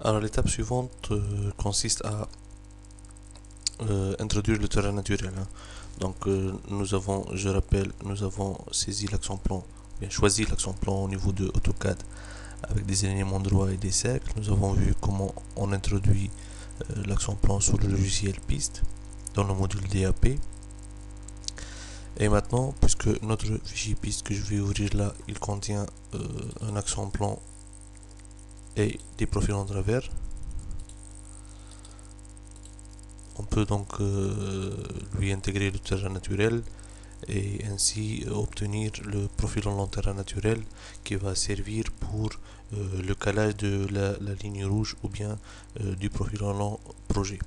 Alors l'étape suivante consiste à introduire le terrain naturel, hein. Donc je rappelle, nous avons saisi l'action plan, bien choisi l'action plan au niveau de AutoCAD avec des éléments droits et des cercles. Nous avons vu comment on introduit l'action plan sur le logiciel piste dans le module DAP. Et maintenant, puisque notre fichier piste que je vais ouvrir là, il contient un action plan et des profils en travers, on peut donc lui intégrer le terrain naturel et ainsi obtenir le profil en long terrain naturel qui va servir pour le calage de la ligne rouge ou bien du profil en long projet.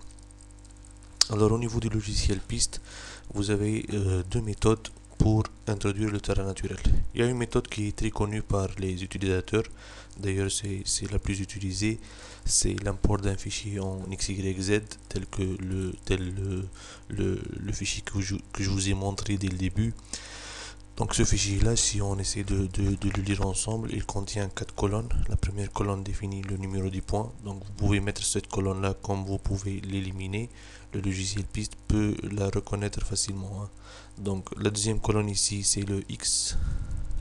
Alors au niveau du logiciel piste, vous avez deux méthodes pour introduire le terrain naturel. Il y a une méthode qui est très connue par les utilisateurs, d'ailleurs c'est la plus utilisée, c'est l'import d'un fichier en XYZ tel le fichier que je vous ai montré dès le début. Donc ce fichier-là, si on essaie de le lire ensemble, il contient 4 colonnes. La première colonne définit le numéro du point. Donc vous pouvez mettre cette colonne-là comme vous pouvez l'éliminer. Le logiciel piste peut la reconnaître facilement, hein. Donc la deuxième colonne ici, c'est le X.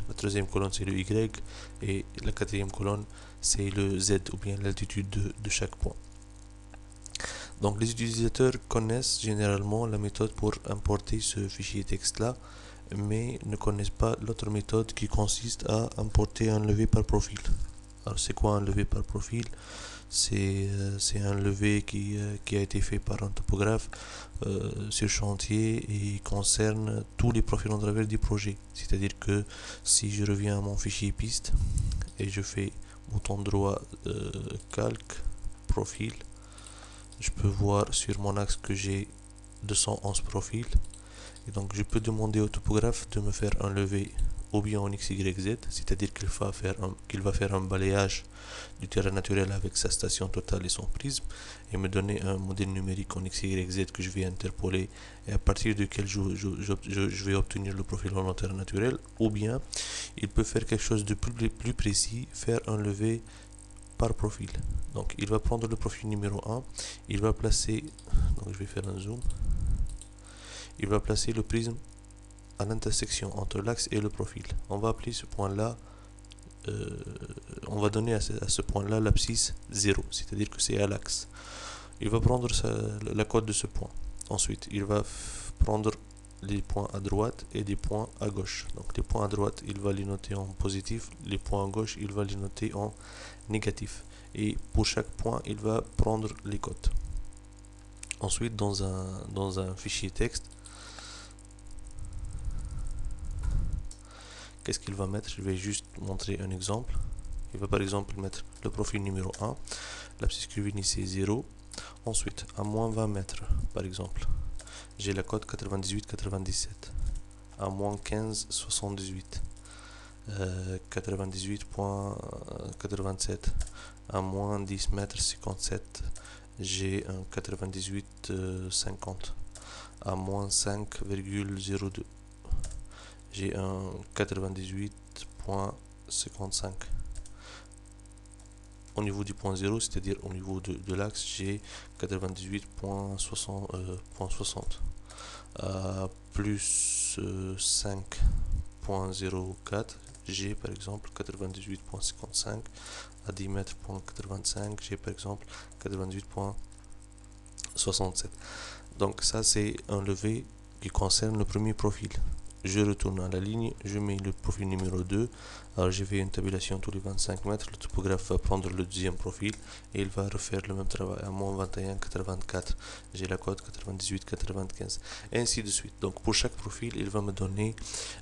La troisième colonne, c'est le Y. Et la quatrième colonne, c'est le Z ou bien l'altitude de chaque point. Donc les utilisateurs connaissent généralement la méthode pour importer ce fichier texte-là, mais ne connaissent pas l'autre méthode qui consiste à importer un levé par profil. Alors c'est quoi un levé par profil? C'est un levé qui a été fait par un topographe sur chantier et concerne tous les profils en travers du projet. C'est-à-dire que si je reviens à mon fichier piste et je fais bouton droit calque profil, je peux voir sur mon axe que j'ai 211 profils. Et donc je peux demander au topographe de me faire un levé ou bien en XYZ, c'est-à-dire qu'il va faire un balayage du terrain naturel avec sa station totale et son prisme, et me donner un modèle numérique en XYZ que je vais interpoler et à partir duquel je vais obtenir le profil en terrain naturel. Ou bien il peut faire quelque chose de plus précis, faire un levé par profil. Donc il va prendre le profil numéro 1, il va placer, donc je vais faire un zoom, il va placer le prisme à l'intersection entre l'axe et le profil. On va appeler ce point-là, on va donner à ce point-là l'abscisse 0, c'est-à-dire que c'est à l'axe. Il va prendre la cote de ce point. Ensuite, il va prendre les points à droite et des points à gauche. Donc les points à droite, il va les noter en positif, les points à gauche, il va les noter en négatif. Et pour chaque point, il va prendre les cotes. Ensuite, dans un fichier texte, qu'est-ce qu'il va mettre? Je vais juste montrer un exemple. Il va par exemple mettre le profil numéro 1, l'abscisse curviligne c'est 0. Ensuite, à moins 20 mètres, par exemple, j'ai la cote 98-97. À moins 15, 78. 98.87. À moins 10 mètres, 57. J'ai un 98-50. À moins 5,02. J'ai un 98.55. Au niveau du point 0, c'est-à-dire au niveau de l'axe, j'ai 98.60. Plus 5.04, j'ai par exemple 98.55. À 10 mètres, 85, j'ai par exemple 98.67. Donc ça c'est un levé qui concerne le premier profil. Je retourne à la ligne, je mets le profil numéro 2. Alors j'ai fait une tabulation tous les 25 mètres. Le topographe va prendre le deuxième profil et il va refaire le même travail à moins 21, 84. J'ai la cote 98, 95. Et ainsi de suite. Donc pour chaque profil, il va me donner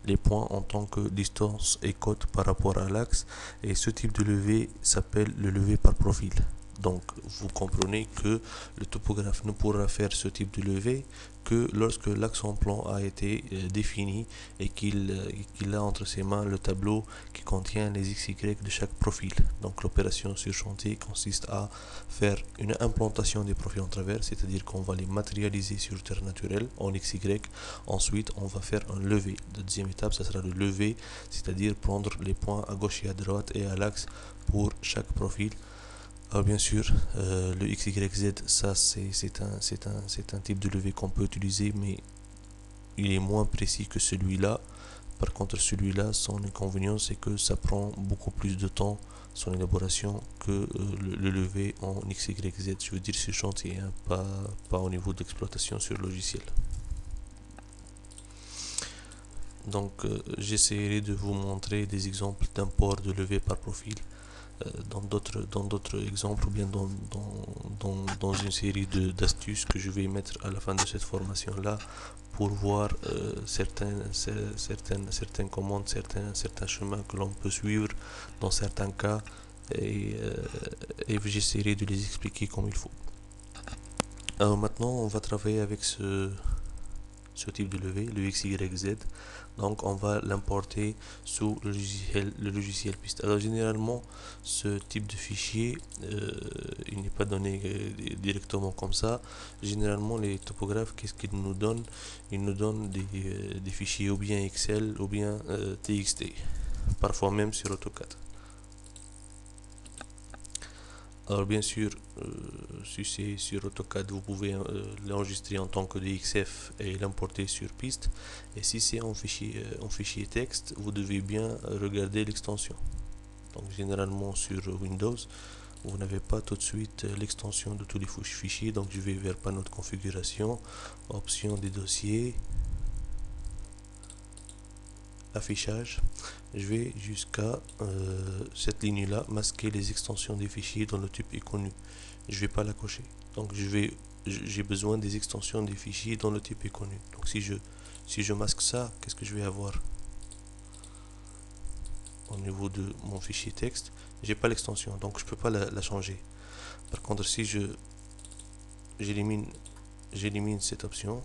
les points en tant que distance et cote par rapport à l'axe. Et ce type de levé s'appelle le levé par profil. Donc vous comprenez que le topographe ne pourra faire ce type de levé que lorsque l'axe en plan a été défini et qu'il a entre ses mains le tableau qui contient les XY de chaque profil. Donc l'opération sur chantier consiste à faire une implantation des profils en travers, c'est-à-dire qu'on va les matérialiser sur le terrain naturel en XY. Ensuite, on va faire un levé. La deuxième étape, ça sera le levé, c'est-à-dire prendre les points à gauche et à droite et à l'axe pour chaque profil Alors bien sûr, le XYZ, ça c'est un type de levé qu'on peut utiliser, mais il est moins précis que celui-là. Par contre, celui-là, son inconvénient, c'est que ça prend beaucoup plus de temps, son élaboration, que le lever en XYZ. Je veux dire sur chantier, hein, pas au niveau d'exploitation sur logiciel. Donc, j'essaierai de vous montrer des exemples d'import de levé par profil dans d'autres exemples ou bien dans une série d'astuces que je vais mettre à la fin de cette formation-là pour voir certaines commandes, certains chemins que l'on peut suivre dans certains cas et j'essaierai de les expliquer comme il faut. Alors maintenant, on va travailler avec ce type de levée, le XYZ. Donc on va l'importer sous le logiciel piste. Alors généralement ce type de fichier il n'est pas donné directement comme ça. Généralement les topographes, qu'est-ce qu'ils nous donnent? Ils nous donnent des fichiers ou bien Excel ou bien TXT, parfois même sur AutoCAD. Alors bien sûr, si c'est sur AutoCAD, vous pouvez l'enregistrer en tant que DXF et l'importer sur piste. Et si c'est en fichier texte, vous devez bien regarder l'extension. Donc généralement sur Windows, vous n'avez pas tout de suite l'extension de tous les fichiers. Donc je vais vers panneau de configuration, option des dossiers, affichage. Je vais jusqu'à cette ligne là, masquer les extensions des fichiers dont le type est connu. Je vais pas la cocher, donc j'ai besoin des extensions des fichiers dont le type est connu. Donc si je masque ça, qu'est-ce que je vais avoir au niveau de mon fichier texte? J'ai pas l'extension, donc je peux pas la changer. Par contre, si j'élimine cette option,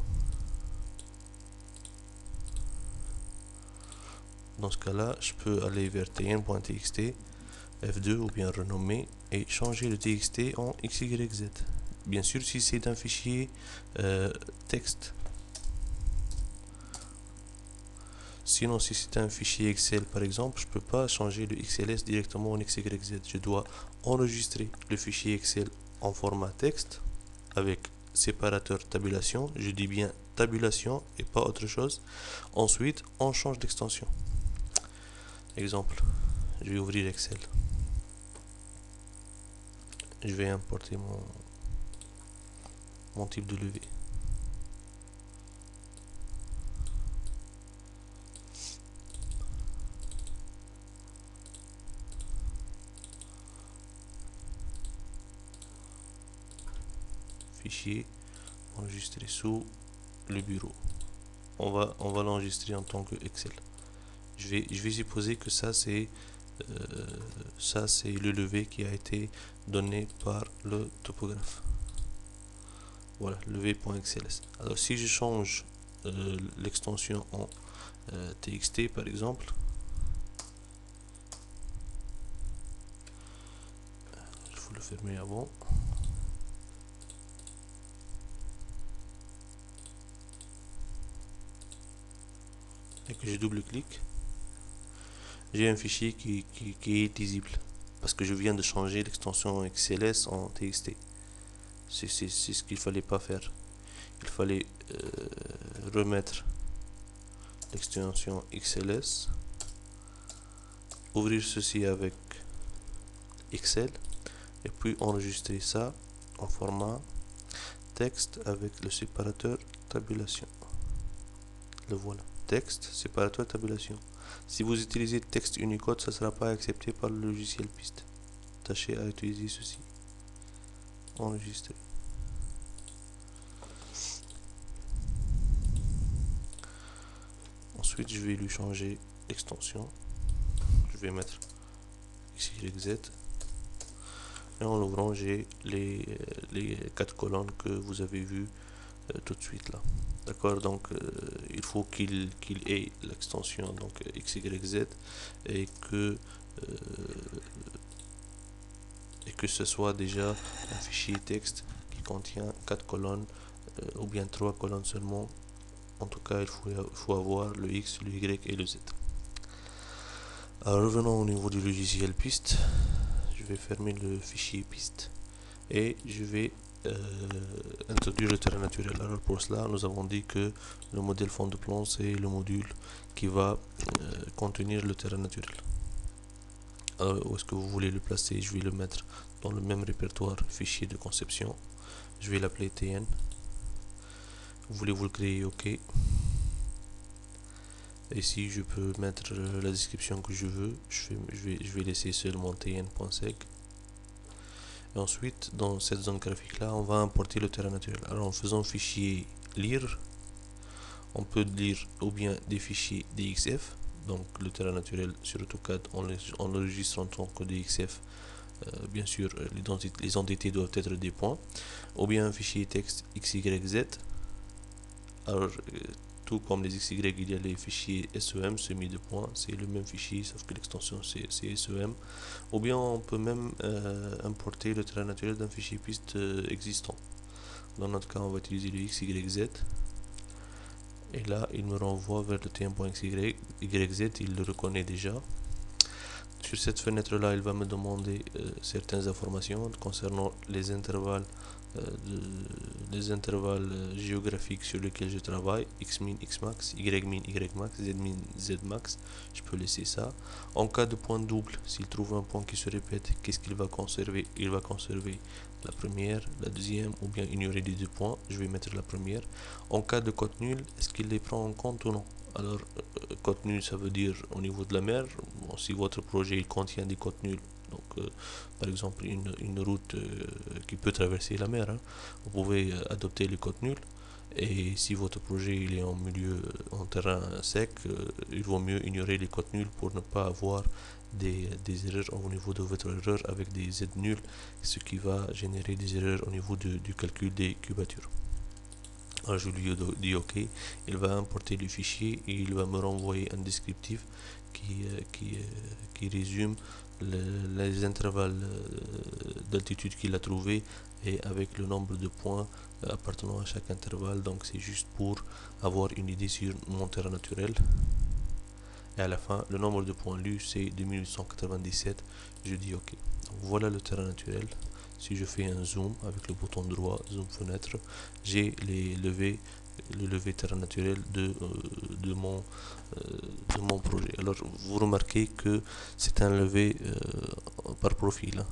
dans ce cas-là, je peux aller vers tn.txt, F2 ou bien renommer et changer le TXT en XYZ. Bien sûr, si c'est un fichier texte. Sinon, si c'est un fichier Excel par exemple, je ne peux pas changer le XLS directement en XYZ. Je dois enregistrer le fichier Excel en format texte avec séparateur tabulation. Je dis bien tabulation et pas autre chose. Ensuite, on change d'extension. Exemple, je vais ouvrir Excel. Je vais importer mon type de levée. Fichier enregistré sous le bureau. On va l'enregistrer en tant que Excel. Je vais supposer que ça c'est le levé qui a été donné par le topographe. Voilà, levé.xls. Alors si je change l'extension en txt par exemple, il faut le fermer avant. Et que je double-clique, j'ai un fichier qui est lisible parce que je viens de changer l'extension XLS en TXT. C'est ce qu'il fallait pas faire. Il fallait remettre l'extension XLS, ouvrir ceci avec Excel et puis enregistrer ça en format texte avec le séparateur tabulation. Le voilà, texte, séparateur tabulation. Si vous utilisez texte Unicode, ça ne sera pas accepté par le logiciel piste. Tâchez à utiliser ceci. Enregistrer. Ensuite, je vais lui changer l'extension. Je vais mettre XYZ. Et en l'ouvrant, j'ai les 4 colonnes que vous avez vues tout de suite là. D'accord, donc il faut qu'il ait l'extension donc XYZ et que ce soit déjà un fichier texte qui contient 4 colonnes ou bien 3 colonnes seulement. En tout cas, il faut avoir le X, le Y et le Z. Alors revenons au niveau du logiciel piste. Je je vais fermer le fichier piste et je vais introduire le terrain naturel. Alors pour cela, nous avons dit que le modèle fond de plan, c'est le module qui va contenir le terrain naturel. Alors, où est-ce que vous voulez le placer? Je vais le mettre dans le même répertoire fichier de conception. Je vais l'appeler TN. Voulez-vous le créer? OK. Ici, je peux mettre la description que je veux. Je vais laisser seulement tn.sec. Et ensuite, dans cette zone graphique là, on va importer le terrain naturel. Alors en faisant fichier lire, on peut lire ou bien des fichiers DXF, donc le terrain naturel sur AutoCAD on l'enregistre en tant que DXF. Bien sûr, les entités doivent être des points, ou bien un fichier texte XYZ. Alors tout comme les XY, il y a les fichiers SEM, semi de points, c'est le même fichier, sauf que l'extension c'est SEM. Ou bien on peut même importer le terrain naturel d'un fichier piste existant. Dans notre cas, on va utiliser le XYZ. Et là, il me renvoie vers le tn.xyz, il le reconnaît déjà. Sur cette fenêtre-là, il va me demander certaines informations concernant les intervalles géographiques sur lesquels je travaille, xmin, xmax, ymin, ymax, zmin, zmax. Je peux laisser ça. En cas de point double, s'il trouve un point qui se répète, qu'est-ce qu'il va conserver? Il va conserver la première, la deuxième, ou bien ignorer les deux points. Je vais mettre la première. En cas de code nul, est-ce qu'il les prend en compte ou non? Alors, code nul, ça veut dire au niveau de la mer. Bon, si votre projet il contient des codes nuls, donc par exemple une route qui peut traverser la mer, hein, vous pouvez adopter les codes nuls. Et si votre projet il est en milieu, en terrain sec, il vaut mieux ignorer les codes nuls pour ne pas avoir des erreurs au niveau de votre erreur avec des z nuls, ce qui va générer des erreurs au niveau du calcul des cubatures. Alors je lui dis OK, il va importer le fichier et il va me renvoyer un descriptif qui résume les intervalles d'altitude qu'il a trouvé et avec le nombre de points appartenant à chaque intervalle. Donc c'est juste pour avoir une idée sur mon terrain naturel. Et à la fin, le nombre de points lus c'est 2897. Je dis OK. Donc voilà le terrain naturel. Si je fais un zoom avec le bouton droit, zoom fenêtre, j'ai le levé terrain naturel de mon projet. Alors vous remarquez que c'est un levé par profil, hein.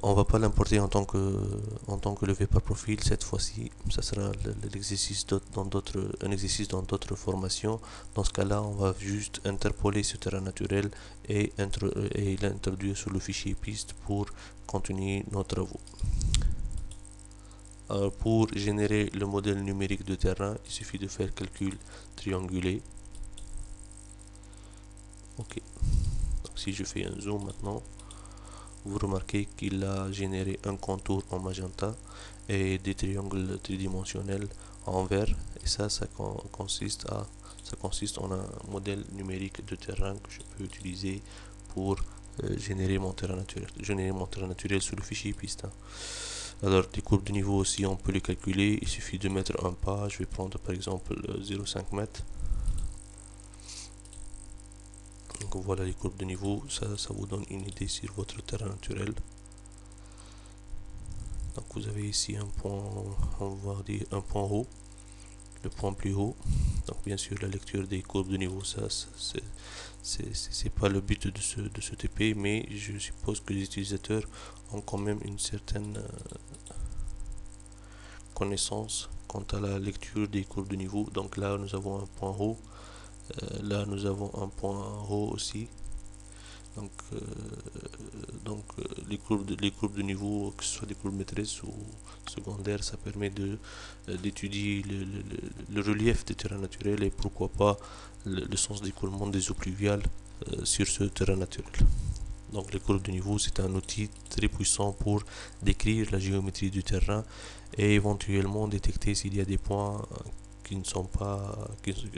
On va pas l'importer en tant que levé par profil cette fois-ci. Ça sera l'exercice un exercice dans d'autres formations. Dans ce cas-là, on va juste interpoler ce terrain naturel et l'introduire sur le fichier piste pour continuer nos travaux. Alors, pour générer le modèle numérique de terrain, il suffit de faire calcul triangulé. Ok. Donc, si je fais un zoom maintenant, vous remarquez qu'il a généré un contour en magenta et des triangles tridimensionnels en vert. Et ça consiste en un modèle numérique de terrain que je peux utiliser pour générer mon terrain naturel sur le fichier piste, hein. Alors les courbes de niveau aussi on peut les calculer, il suffit de mettre un pas. Je vais prendre par exemple 0,5 m. Donc voilà les courbes de niveau, ça vous donne une idée sur votre terrain naturel. Donc vous avez ici un point, on va dire un point haut, le point plus haut. Donc bien sûr la lecture des courbes de niveau, ça c'est pas le but de ce TP, mais je suppose que les utilisateurs ont quand même une certaine connaissance quant à la lecture des courbes de niveau. Donc là nous avons un point haut, là nous avons un point haut aussi. Donc les courbes de niveau, que ce soit des courbes maîtresses ou secondaires, ça permet d'étudier le relief des terrains naturels et pourquoi pas le sens d'écoulement des eaux pluviales sur ce terrain naturel. Donc les courbes de niveau, c'est un outil très puissant pour décrire la géométrie du terrain et éventuellement détecter s'il y a des points qui ne sont pas,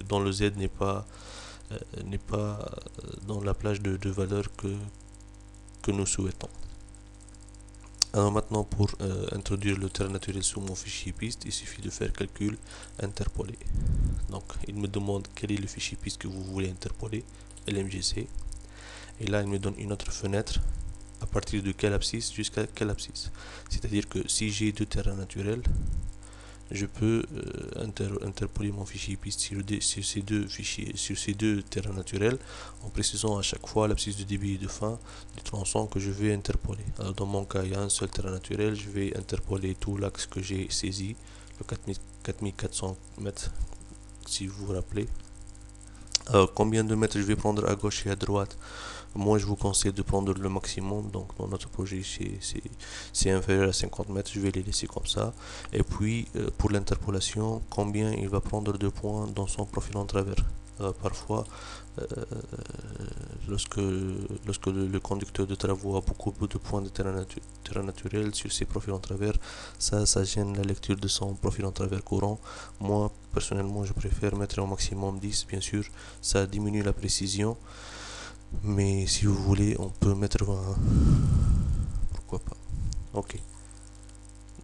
dont le Z n'est pas dans la plage de valeurs que nous souhaitons. Alors maintenant, pour introduire le terrain naturel sur mon fichier piste, il suffit de faire calcul interpolé. Donc il me demande quel est le fichier piste que vous voulez interpoler, LMGC. Et là, il me donne une autre fenêtre à partir de quelle abscisse jusqu'à quelle abscisse. C'est-à-dire que si j'ai deux terrains naturels, je peux interpoler mon fichier piste sur ces deux fichiers, sur ces deux terrains naturels, en précisant à chaque fois l'abscisse de début et de fin du tronçon que je vais interpoler. Alors dans mon cas, il y a un seul terrain naturel, je vais interpoler tout l'axe que j'ai saisi, le 4400 mètres, si vous vous rappelez. Alors, combien de mètres je vais prendre à gauche et à droite? Moi, je vous conseille de prendre le maximum. Donc, dans notre projet, c'est inférieur à 50 mètres. Je vais les laisser comme ça. Et puis, pour l'interpolation, combien il va prendre de points dans son profil en travers. Parfois, euh, lorsque le conducteur de travaux a beaucoup de points de terrain naturel sur ses profils en travers, ça gêne la lecture de son profil en travers courant. Moi, personnellement, je préfère mettre au maximum 10, bien sûr. Ça diminue la précision. Mais si vous voulez, on peut mettre 20. Pourquoi pas. Ok.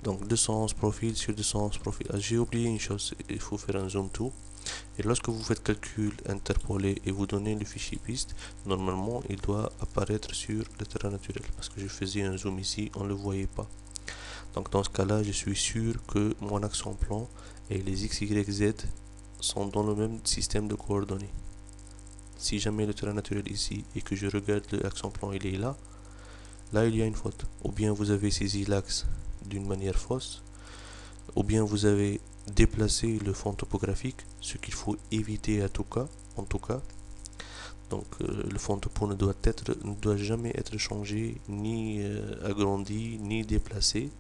Donc 211 profils sur 211 profils. Ah, j'ai oublié une chose, il faut faire un zoom to. Et lorsque vous faites calcul interpolé et vous donnez le fichier piste, normalement il doit apparaître sur le terrain naturel. Parce que je faisais un zoom ici, on ne le voyait pas. Donc dans ce cas-là, je suis sûr que mon axe en plan et les x, y, z sont dans le même système de coordonnées. Si jamais le terrain naturel ici et que je regarde l'axe en plan, il est là, il y a une faute. Ou bien vous avez saisi l'axe d'une manière fausse, ou bien vous avez déplacé le fond topographique, ce qu'il faut éviter à tout cas, en tout cas. Donc le fond topo ne doit jamais être changé, ni agrandi, ni déplacé,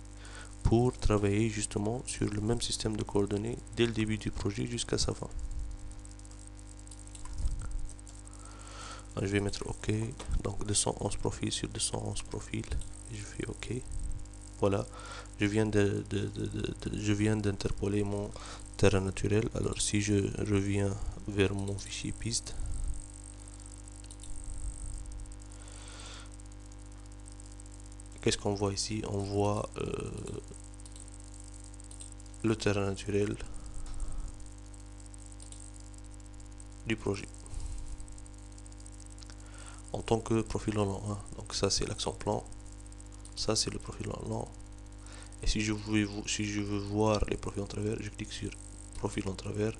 pour travailler justement sur le même système de coordonnées dès le début du projet jusqu'à sa fin. Je vais mettre OK, donc 211 profils sur 211 profils, et je fais OK. Voilà, je viens d'interpoler mon terrain naturel. Alors si je reviens vers mon fichier piste, qu'est-ce qu'on voit ici? On voit le terrain naturel du projet en tant que profil en long. Donc ça c'est l'axe en plan, ça c'est le profil en long. Et si je veux voir les profils en travers, je clique sur profil en travers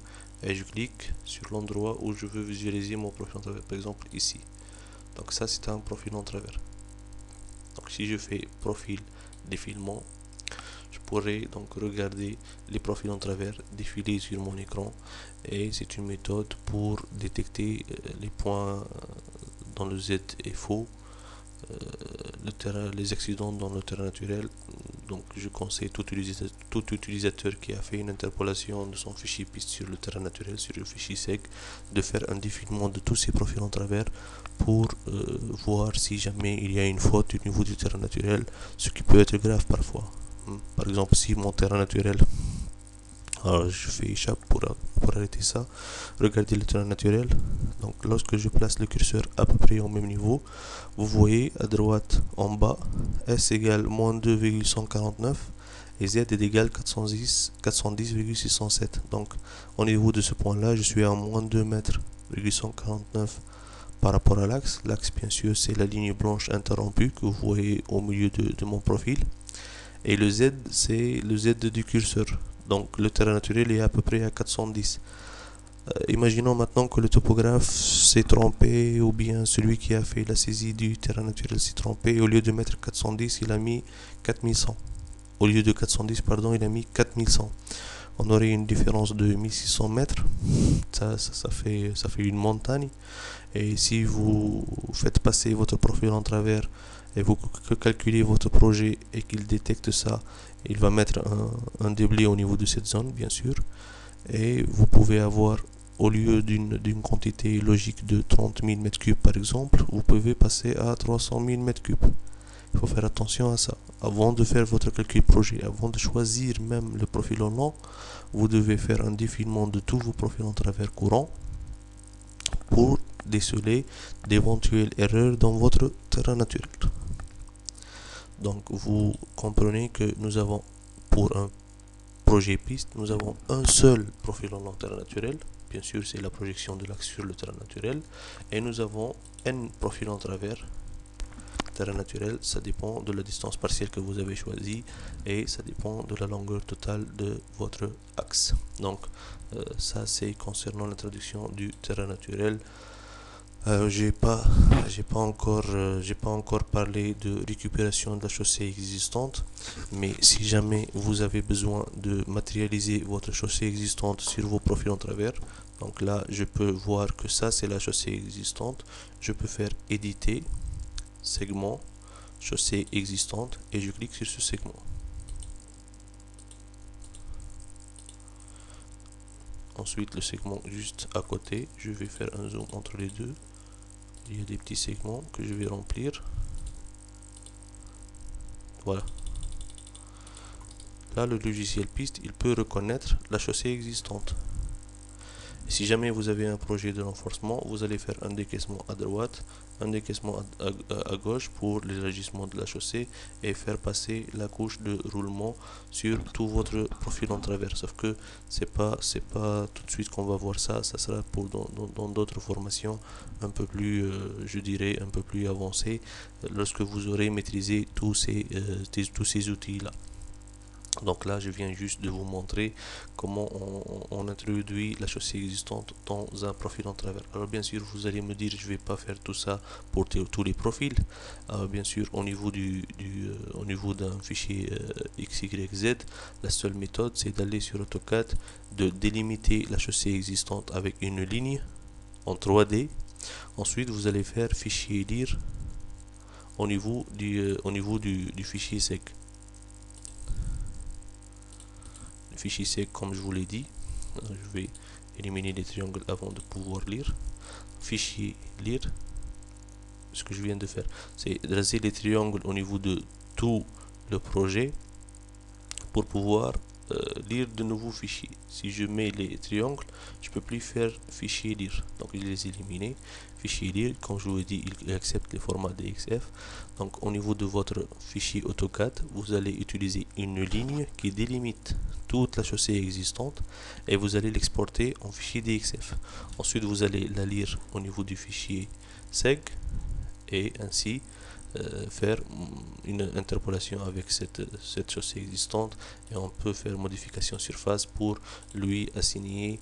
et je clique sur l'endroit où je veux visualiser mon profil en travers, par exemple ici. Donc ça c'est un profil en travers. Donc si je fais profil défilement, je pourrais donc regarder les profils en travers défiler sur mon écran, et c'est une méthode pour détecter les points dans le Z est faux, les accidents dans le terrain naturel. Donc je conseille tout utilisateur qui a fait une interpolation de son fichier piste sur le terrain naturel, sur le fichier sec, de faire un défilement de tous ces profils en travers pour voir si jamais il y a une faute au niveau du terrain naturel, ce qui peut être grave parfois. Par exemple, si mon terrain naturel, alors je fais échappe pour arrêter ça. Regardez le terrain naturel. Donc lorsque je place le curseur à peu près au même niveau, vous voyez à droite en bas S égale moins 2,149 et Z est égal 410,607. Donc au niveau de ce point là, je suis à moins 2 mètres 149 par rapport à l'axe. L'axe, bien sûr, c'est la ligne blanche interrompue que vous voyez au milieu de mon profil. Et le Z, c'est le Z du curseur. Donc le terrain naturel est à peu près à 410. Imaginons maintenant que le topographe s'est trompé, ou bien celui qui a fait la saisie du terrain naturel s'est trompé, et au lieu de mettre 410, il a mis 4100. Au lieu de 410, pardon, il a mis 4100. On aurait une différence de 1600 mètres. Ça fait une montagne. Et si vous faites passer votre profil en travers et vous calculez votre projet et qu'il détecte ça, il va mettre un déblai au niveau de cette zone, bien sûr. Et vous pouvez avoir, au lieu d'une quantité logique de 30 000 m3 par exemple, vous pouvez passer à 300 000 m3. Il faut faire attention à ça. Avant de faire votre calcul projet, avant de choisir même le profil en long, vous devez faire un défilement de tous vos profils en travers courant pour déceler d'éventuelles erreurs dans votre terrain naturel. Donc vous comprenez que nous avons, pour un projet piste, nous avons un seul profil en long terrain naturel, bien sûr c'est la projection de l'axe sur le terrain naturel, et nous avons n profils en travers. Terrain naturel, ça dépend de la distance partielle que vous avez choisie et ça dépend de la longueur totale de votre axe. Donc ça c'est concernant l'introduction du terrain naturel. J'ai pas encore parlé de récupération de la chaussée existante, mais si jamais vous avez besoin de matérialiser votre chaussée existante sur vos profils en travers, donc là je peux voir que ça c'est la chaussée existante, je peux faire éditer segment chaussée existante et je clique sur ce segment. Ensuite le segment juste à côté, je vais faire un zoom entre les deux. Il y a des petits segments que je vais remplir. Voilà. Là le logiciel piste il peut reconnaître la chaussée existante. Si jamais vous avez un projet de renforcement, vous allez faire un décaissement à droite, un décaissement à gauche pour l'élargissement de la chaussée et faire passer la couche de roulement sur tout votre profil en travers. Sauf que c'est pas tout de suite qu'on va voir ça, ça sera pour dans d'autres formations un peu plus, je dirais, un peu plus avancées, lorsque vous aurez maîtrisé tous ces outils-là. Donc là, je viens juste de vous montrer comment on introduit la chaussée existante dans un profil en travers. Alors bien sûr, vous allez me dire, je vais pas faire tout ça pour tous les profils. Bien sûr, au niveau au niveau d'un fichier XYZ, la seule méthode, c'est d'aller sur AutoCAD, de délimiter la chaussée existante avec une ligne en 3D. Ensuite, vous allez faire fichier lire au niveau du fichier sec. Fichier sec, comme je vous l'ai dit, je vais éliminer les triangles avant de pouvoir lire. Fichier lire, ce que je viens de faire, c'est tracer les triangles au niveau de tout le projet pour pouvoir lire de nouveaux fichiers. Si je mets les triangles, je peux plus faire fichier lire, donc je les éliminer. Fichier lire, comme je vous l'ai dit, il accepte les formats DXF. Donc au niveau de votre fichier AutoCAD, vous allez utiliser une ligne qui délimite toute la chaussée existante et vous allez l'exporter en fichier DXF. Ensuite vous allez la lire au niveau du fichier SEG et ainsi faire une interpolation avec cette chaussée existante, et on peut faire modification surface pour lui assigner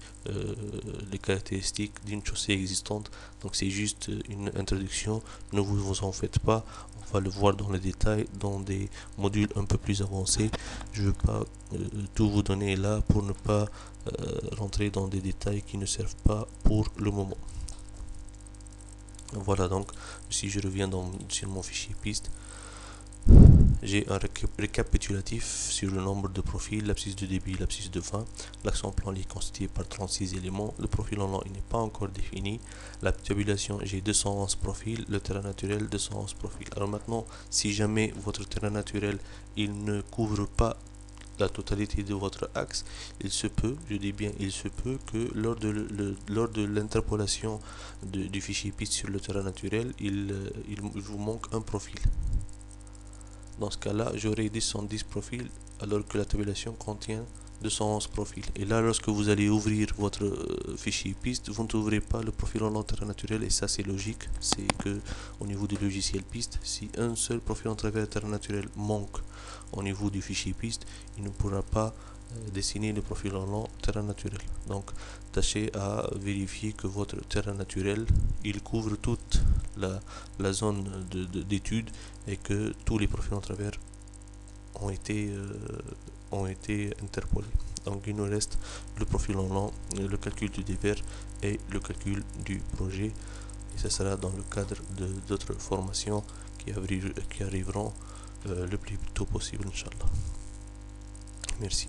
les caractéristiques d'une chaussée existante. Donc c'est juste une introduction, ne vous en faites pas, on va le voir dans le détail dans des modules un peu plus avancés. Je ne veux pas tout vous donner là pour ne pas rentrer dans des détails qui ne servent pas pour le moment. Voilà, donc si je reviens sur mon fichier piste, j'ai un récapitulatif sur le nombre de profils, l'abscisse de débit, l'abscisse de fin. L'axe en plan est constitué par 36 éléments. Le profil en long il n'est pas encore défini. La tabulation, j'ai 211 profils. Le terrain naturel, 211 profils. Alors maintenant, si jamais votre terrain naturel il ne couvre pas la totalité de votre axe, il se peut, je dis bien il se peut que lors de l'interpolation du fichier piste sur le terrain naturel, il vous manque un profil. Dans ce cas-là, j'aurai 210 profils alors que la tabulation contient 211 profils. Et là, lorsque vous allez ouvrir votre fichier piste, vous ne trouverez pas le profil en long terrain naturel, et ça c'est logique. C'est que au niveau du logiciel piste, si un seul profil en travers terrain naturel manque au niveau du fichier piste, il ne pourra pas dessiner le profil en long terrain naturel. Donc tâchez à vérifier que votre terrain naturel il couvre toute la zone d'étude et que tous les profils en travers ont été interpolés. Donc il nous reste le profil en long, le calcul du dévers et le calcul du projet, et ça sera dans le cadre d'autres formations qui arriveront le plus tôt possible, Inch'Allah. Merci.